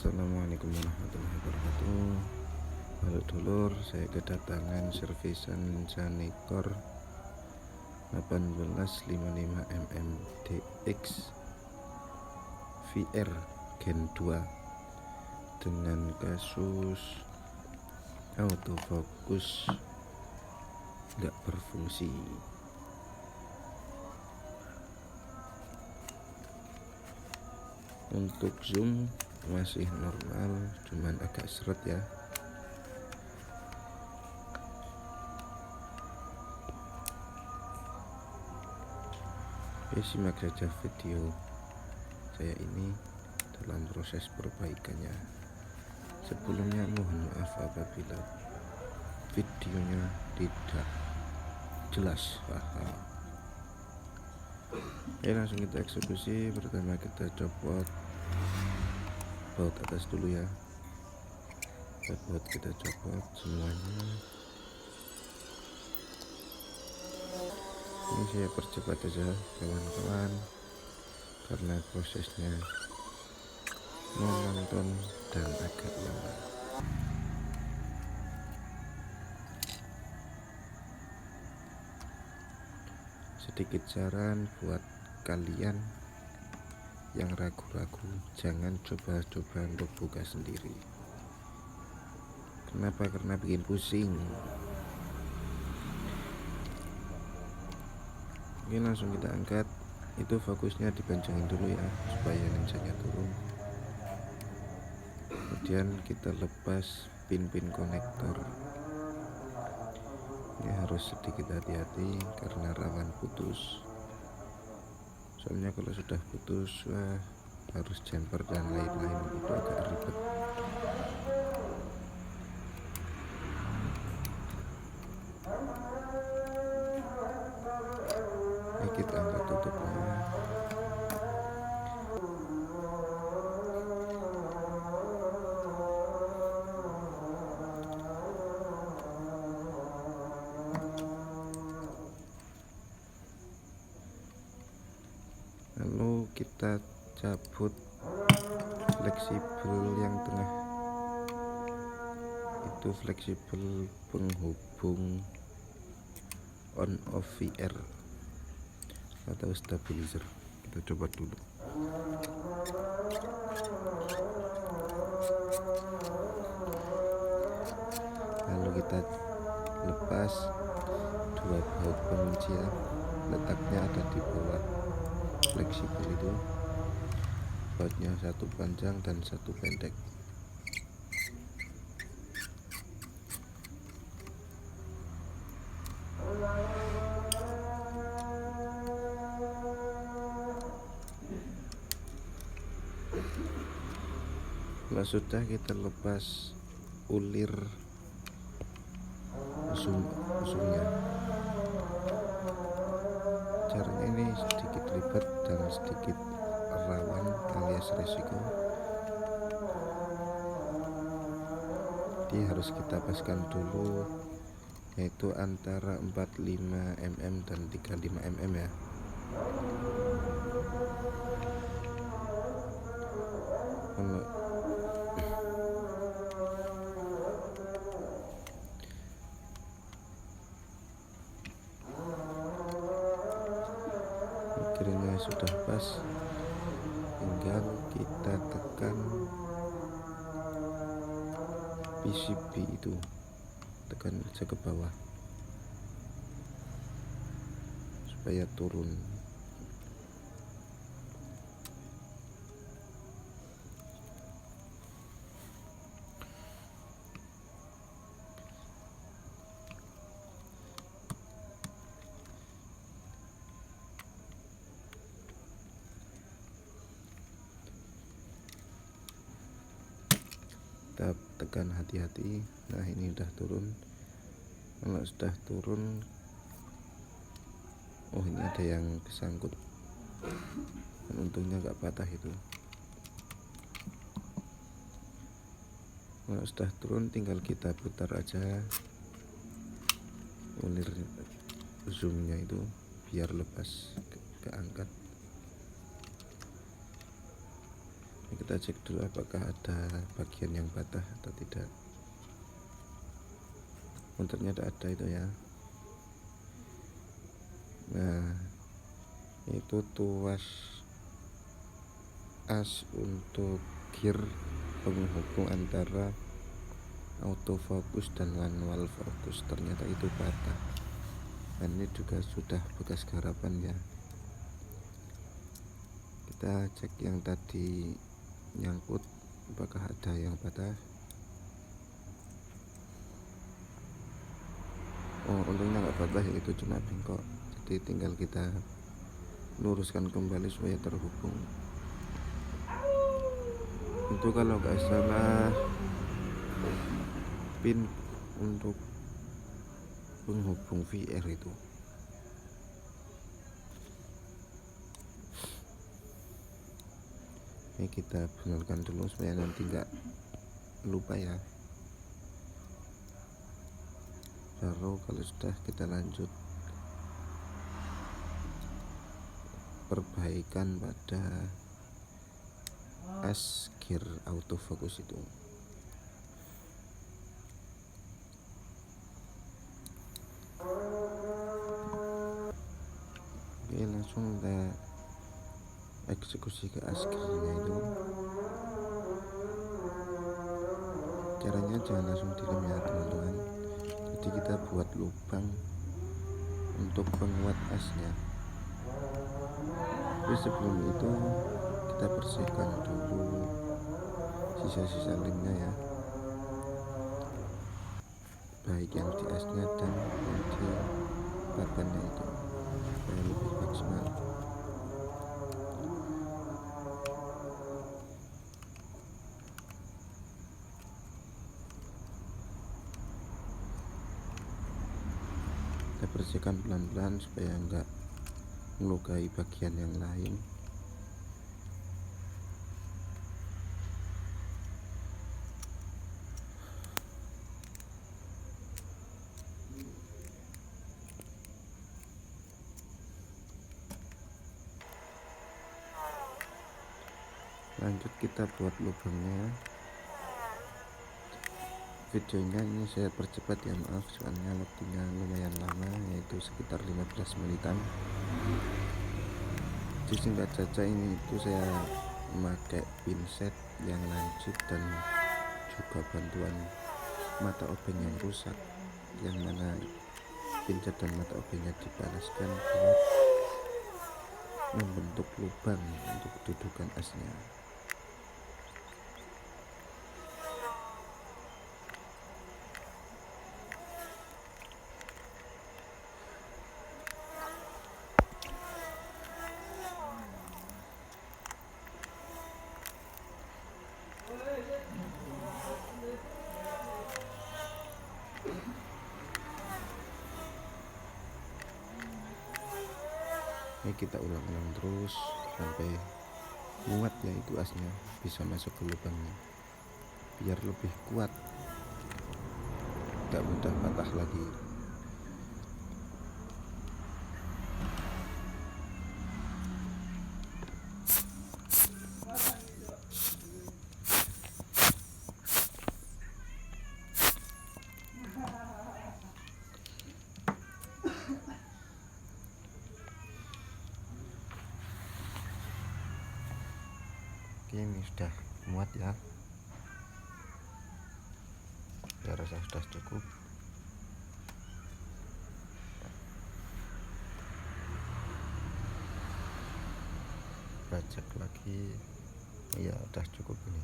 Assalamualaikum warahmatullahi wabarakatuh. Halo dulur, saya kedatangan servisan Zanicor 1855 mm DX VR Gen 2 dengan kasus autofocus nggak berfungsi. Untuk zoom masih normal, cuman agak seret ya. Simak saja video saya ini dalam proses perbaikannya. Sebelumnya mohon maaf apabila videonya tidak jelas. Langsung kita eksekusi. Pertama kita copot baut atas dulu ya. Baut kita copot semuanya. Ini saya percepat aja kawan-kawan, karena prosesnya monoton dan agak lama. Sedikit saran buat kalian yang ragu-ragu, jangan coba-coba untuk buka sendiri. Kenapa? Karena bikin pusing. Oke, langsung kita angkat. Itu fokusnya dipancangin dulu ya, supaya lensanya turun. Kemudian kita lepas pin-pin konektor. Ini harus sedikit hati-hati karena rawan putus. Soalnya kalau sudah putus, harus jumper dan lain-lain, itu agak ribet. Ini kita angkat tutupnya. Lalu kita cabut fleksibel yang tengah, itu fleksibel penghubung on off VR atau stabilizer. Kita coba dulu. Lalu kita lepas dua baut pengunci ya, letaknya ada di bawah fleksibel itu. Bautnya satu panjang dan satu pendek. Kalau sudah, kita lepas ulir zoomnya. Caranya ini sedikit ribet dan sedikit rawan alias resiko, jadi harus kita paskan dulu, yaitu antara 45 mm dan 35 mm ya. Akhirnya sudah pas, tinggal kita tekan PCB itu, tekan aja ke bawah supaya turun. Kita tekan hati-hati. Nah, ini udah turun. Kalau sudah turun, oh ini ada yang kesangkut, dan untungnya nggak patah itu. Kalau sudah turun, tinggal kita putar aja ulir zoomnya itu biar lepas, keangkat. Kita cek dulu apakah ada bagian yang patah atau tidak. Ternyata ada itu ya. Nah, itu tuas as untuk gear penghubung antara autofocus dan manual fokus, ternyata itu patah. Dan ini juga sudah bekas garapan ya. Kita cek yang tadi nyangkut apakah ada yang patah. Oh, untungnya nggak patah ya, itu cuma bengkok, jadi tinggal kita luruskan kembali supaya terhubung. Itu kalau nggak salah pin untuk penghubung VR itu. Ini kita benarkan dulu supaya nanti nggak lupa ya. Baru kalau sudah kita lanjut perbaikan pada as gear autofocus itu. Oke, langsung kita eksekusi ke as gearnya itu. Caranya jangan langsung direm ya teman-teman, jadi kita buat lubang untuk penguat asnya. Tapi sebelum itu kita bersihkan dulu sisa-sisa lemnya ya, baik yang di asnya dan yang di papannya itu, supaya lebih maksimal. Kita bersihkan pelan-pelan supaya enggak melukai bagian yang lain. Lanjut kita buat lubangnya. Videonya ini saya percepat ya, maaf soalnya waktunya lumayan lama, yaitu sekitar 15 menitan. Di singkat saja, ini itu saya memakai pinset yang lancip dan juga bantuan mata obeng yang rusak, yang mana pinset dan mata obengnya dipanaskan buat membentuk lubang untuk dudukan asnya. Ini kita ulang-ulang terus sampai muat ya itu asnya, bisa masuk ke lubangnya biar lebih kuat, tidak mudah patah lagi. Ini sudah muat ya, saya rasa sudah cukup. Kita cek lagi, ya sudah cukup ini.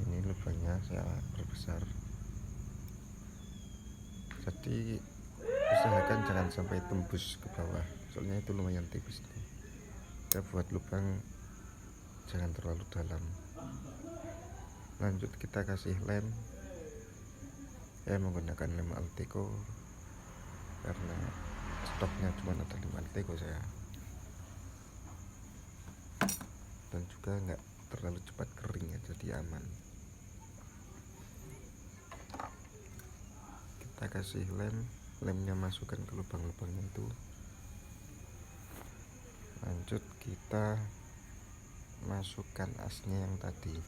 Ini lubangnya saya perbesar, jadi usahakan jangan sampai tembus ke bawah, soalnya itu lumayan tipis nih. Kita buat lubang jangan terlalu dalam. Lanjut kita kasih lem, saya menggunakan lem Alteco karena stoknya cuma ada 5 Alteco saya, dan juga nggak terlalu cepat kering ya, jadi aman. kita kasih lemnya masukkan ke lubang-lubangnya itu. Lanjut kita masukkan asnya yang tadi.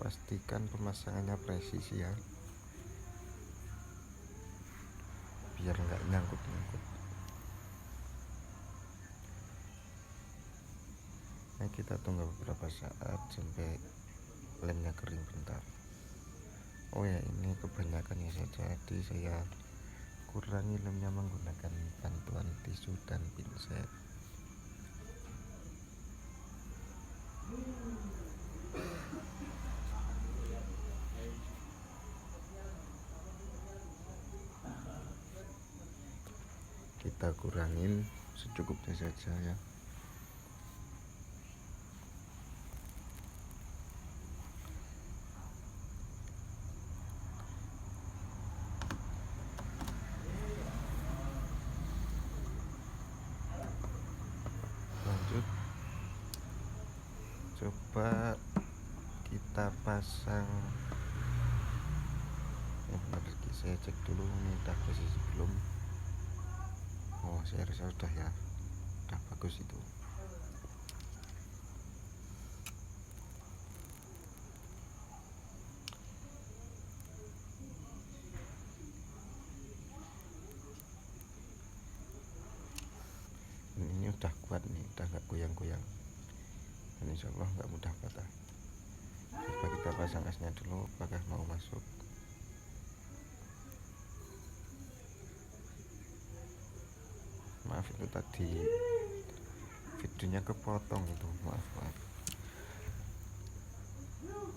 Pastikan pemasangannya presisi ya, biar nggak nyangkut-nyangkut. Nah, kita tunggu beberapa saat sampai lemnya kering bentar. Oh ya, ini kebanyakan ya saja, jadi saya kurangi lemnya menggunakan bantuan tisu dan pinset. Kita kurangin secukupnya saja ya. Lanjut coba kita pasang. Bentar lagi saya cek dulu ini udah posisi belum. Oh, saya rasa udah ya, udah bagus itu. Ini udah kuat nih, udah nggak goyang-goyang, dan insya Allah nggak mudah patah. Coba kita pasang asnya dulu, apakah mau masuk. Maaf itu tadi videonya kepotong itu, maaf.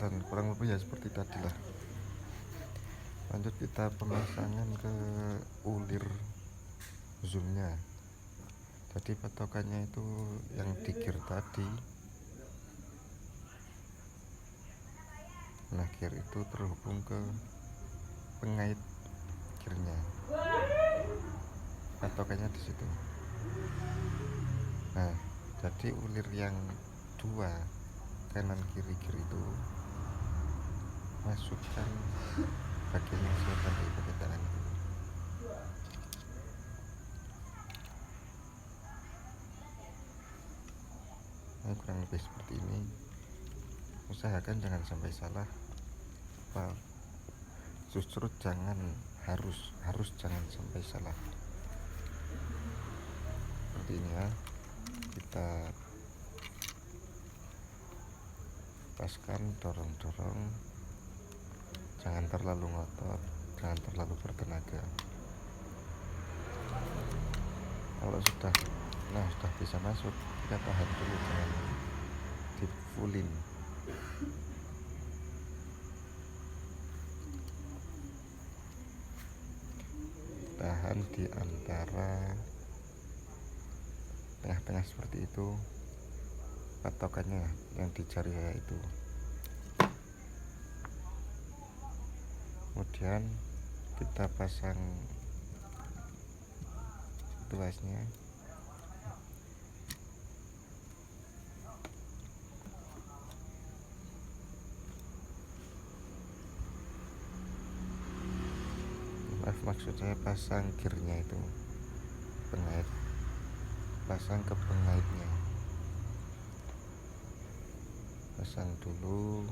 Dan kurang lebih ya seperti tadi lah. Lanjut kita pemasangan ke ulir zoomnya. Jadi patokannya itu yang di gear tadi. Nah, gear itu terhubung ke pengait gearnya. Patokannya di situ. Nah, jadi ulir yang dua kanan kiri gear itu masukkan bagian yang saya tadi pakai tangan itu. Nah, kurang lebih seperti ini. Usahakan jangan sampai salah. Justru harus jangan sampai salah. Seperti ini ya. Kita lepaskan, dorong, jangan terlalu ngotot, jangan terlalu bertenaga. Kalau sudah bisa masuk, kita tahan dulu, jangan di fullin. Tahan di antara tengah-tengah seperti itu, patokannya yang di jari saya itu. Kemudian kita pasang tuasnya. Maksud saya pasang gearnya itu, pengait, pasang ke pengaitnya, pasang dulu.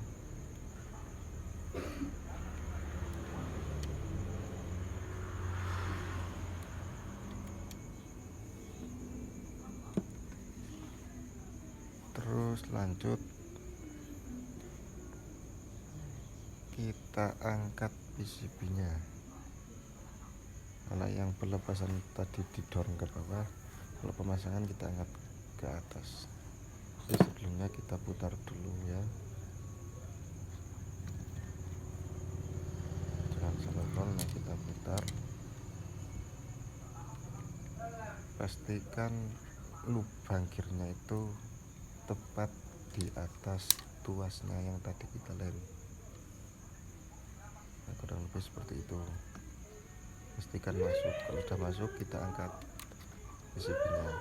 Terus lanjut kita angkat PCB-nya. Kalau yang pelepasan tadi didorong ke bawah, kalau pemasangan kita angkat ke atas. Jadi sebelumnya kita putar dulu ya, jangan sampai roll. Nah, kita putar, pastikan lubang gearnya itu tepat di atas tuasnya yang tadi kita lem. Nah, kurang lebih seperti itu. Pastikan masuk. Kalau sudah masuk, kita angkat PCB-nya.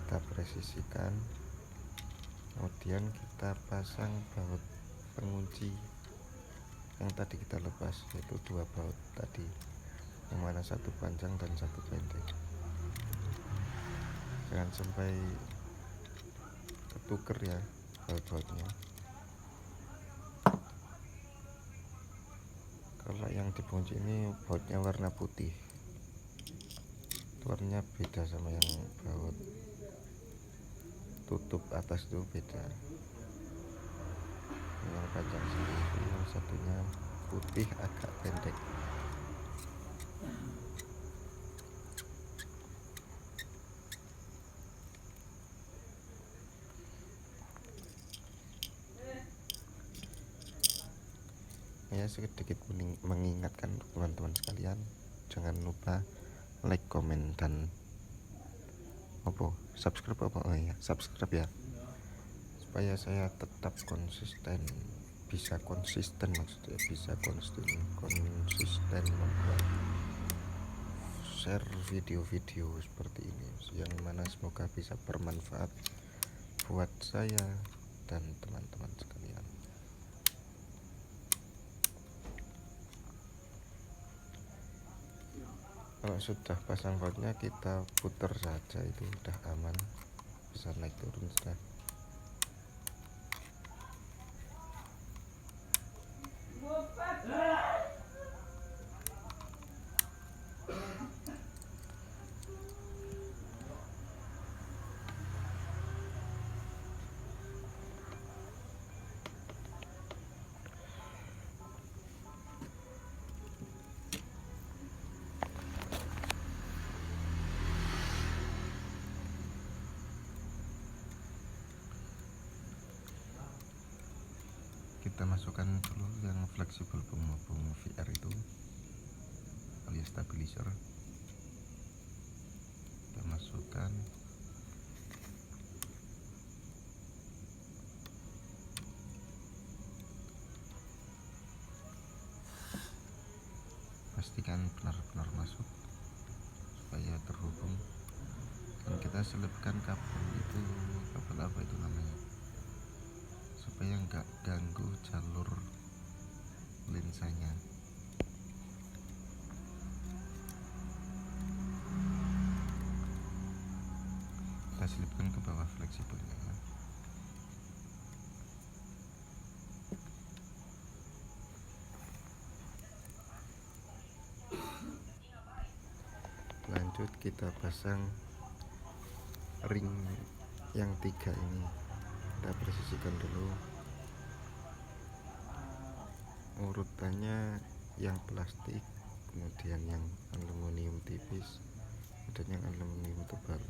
kita presisikan, kemudian kita pasang baut pengunci yang tadi kita lepas, yaitu 2 baut tadi, yang mana satu panjang dan satu pendek. Jangan sampai ketuker ya baut-bautnya. Kalau yang di kunci ini bautnya warna putih, warnanya beda sama yang baut tutup atas itu beda. Yang panjang sendiri, yang satunya putih agak pendek. Ya, sedikit mengingatkan teman-teman sekalian, jangan lupa like, komen, dan subscribe subscribe ya, supaya saya tetap konsisten, bisa konsisten membuat share video-video seperti ini, yang mana semoga bisa bermanfaat buat saya dan teman-teman sekalian. Kalau sudah pasang bautnya, kita putar saja, itu udah aman, bisa naik turun sudah. Kita masukkan dulu yang fleksibel pengobong VR itu alias stabilizer. Kita masukkan, pastikan benar-benar masuk supaya terhubung, dan kita selipkan kabel itu, kabel apa itu namanya, supaya nggak ganggu jalur lensanya. Kita selipkan ke bawah fleksibelnya. Lanjut kita pasang ring yang 3 ini, kita presisikan dulu urutannya, yang plastik, kemudian yang aluminium tipis, dan yang aluminium tebal.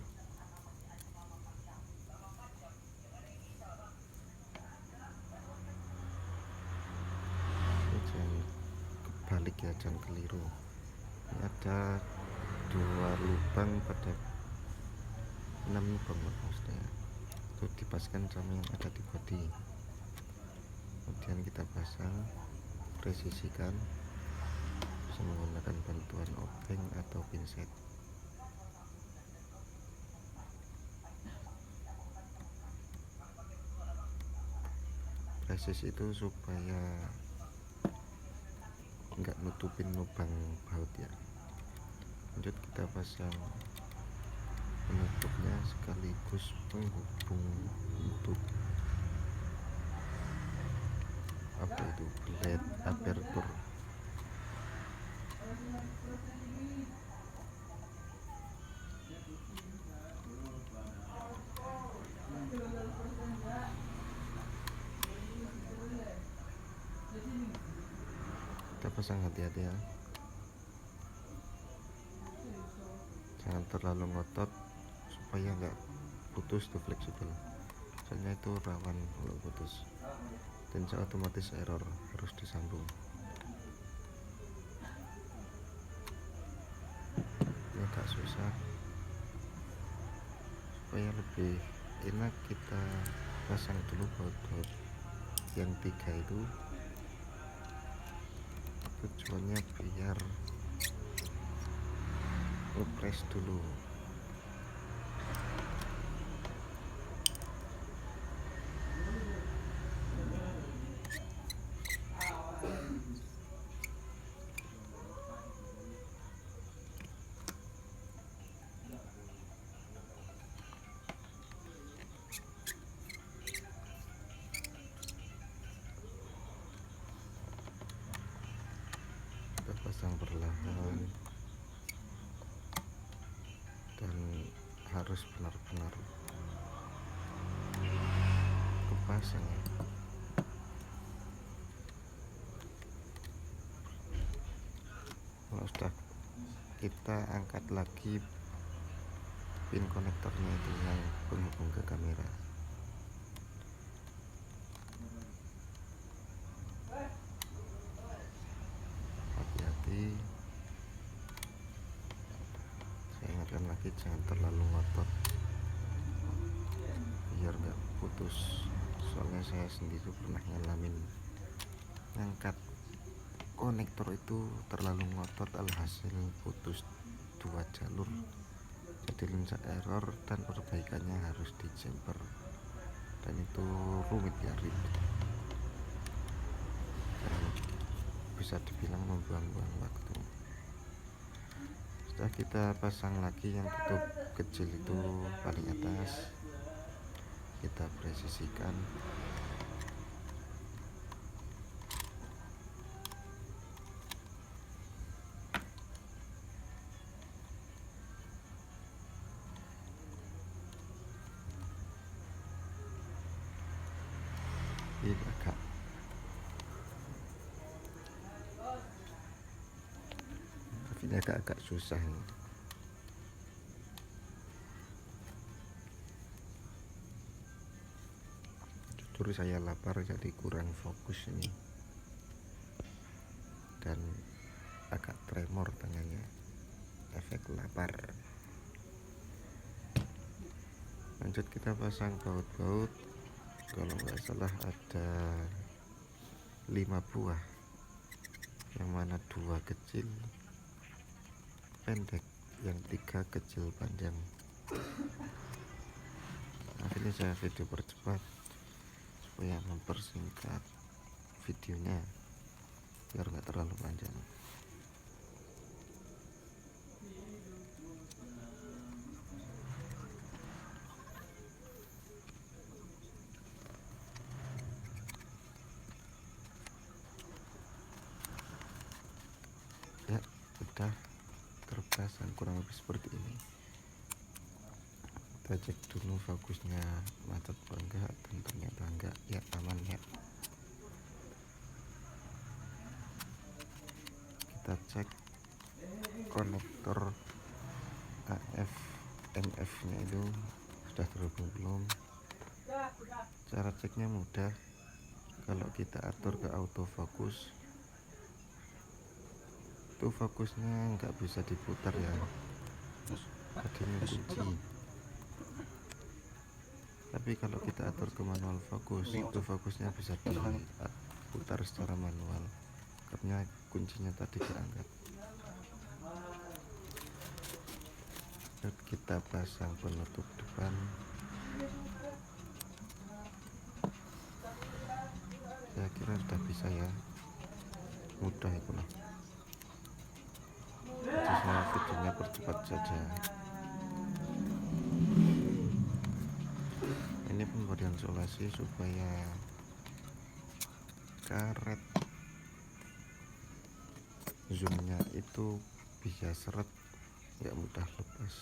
Jangan kebalik ya, jangan keliru. Ini ada 2 lubang pada 6 lubang maksudnya, itu dipaskan sama yang ada di bodi. Kemudian kita pasang, presisikan, bisa menggunakan bantuan obeng atau pinset. Presis itu supaya nggak nutupin lubang baut ya. Lanjut kita pasang penutupnya sekaligus penghubung untuk blade aperture. Kita pasang hati-hati ya, jangan terlalu ngotot supaya nggak putus tuh fleksibel, soalnya itu rawan kalau putus, dan otomatis error, harus disambung. Ini agak susah, supaya lebih enak kita pasang dulu baut-baut yang 3 itu. Tujuannya biar ngepres dulu, perlahan dan harus benar-benar kepasang ya. Kalau sudah kita angkat lagi pin konektornya itu yang penghubung ke kamera. Hati-hati, saya ingatkan lagi jangan terlalu ngotot biar nggak putus, soalnya saya sendiri pernah ngalamin ngangkat konektor itu terlalu ngotot, alhasil putus 2 jalur, jadi lensa error dan perbaikannya harus dijemper, dan itu rumit ya, ribet dan bisa dibilang membuang-buang waktu. Setelah kita pasang lagi yang tutup kecil itu paling atas, kita presisikan. Ini agak susah nih. Jujur saya lapar jadi kurang fokus ini dan agak tremor tangannya, efek lapar. Lanjut kita pasang baut-baut, kalau nggak salah ada 5 buah, yang mana 2 kecil pendek, yang 3 kecil panjang. Akhirnya saya video percepat supaya mempersingkat videonya biar nggak terlalu panjang. Ya udah terpasang kurang lebih seperti ini. Kita cek dulu fokusnya macet apa enggak, dan ternyata enggak ya, aman ya. Kita cek konektor AF MF nya itu sudah terhubung belum. Cara ceknya mudah, kalau kita atur ke autofocus itu fokusnya nggak bisa diputar ya, jadi kunci. Tapi kalau kita atur ke manual fokus, itu fokusnya bisa diputar secara manual karena kuncinya tadi diangkat. Dan kita pasang penutup depan. Saya kira sudah bisa ya, mudah itu lah. Jadi saya videonya percepat saja. Ini pemberian solusi supaya karet zoomnya itu bisa seret, nggak mudah lepas.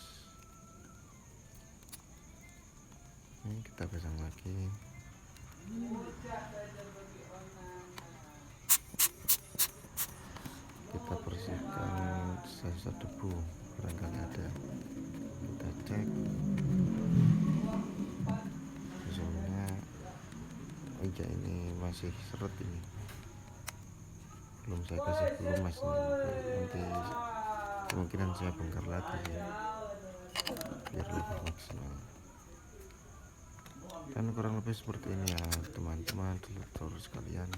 Ini kita pasang lagi. Kita bersihkan sisa debu, barangkali ada. Kita cek zoomnya. Oh iya, ini masih seret, ini belum saya kasih pelumas nih. Nanti kemungkinan saya bongkar lagi ya, biar lebih maksimal. Dan kurang lebih seperti ini ya teman-teman, dulur sekalian.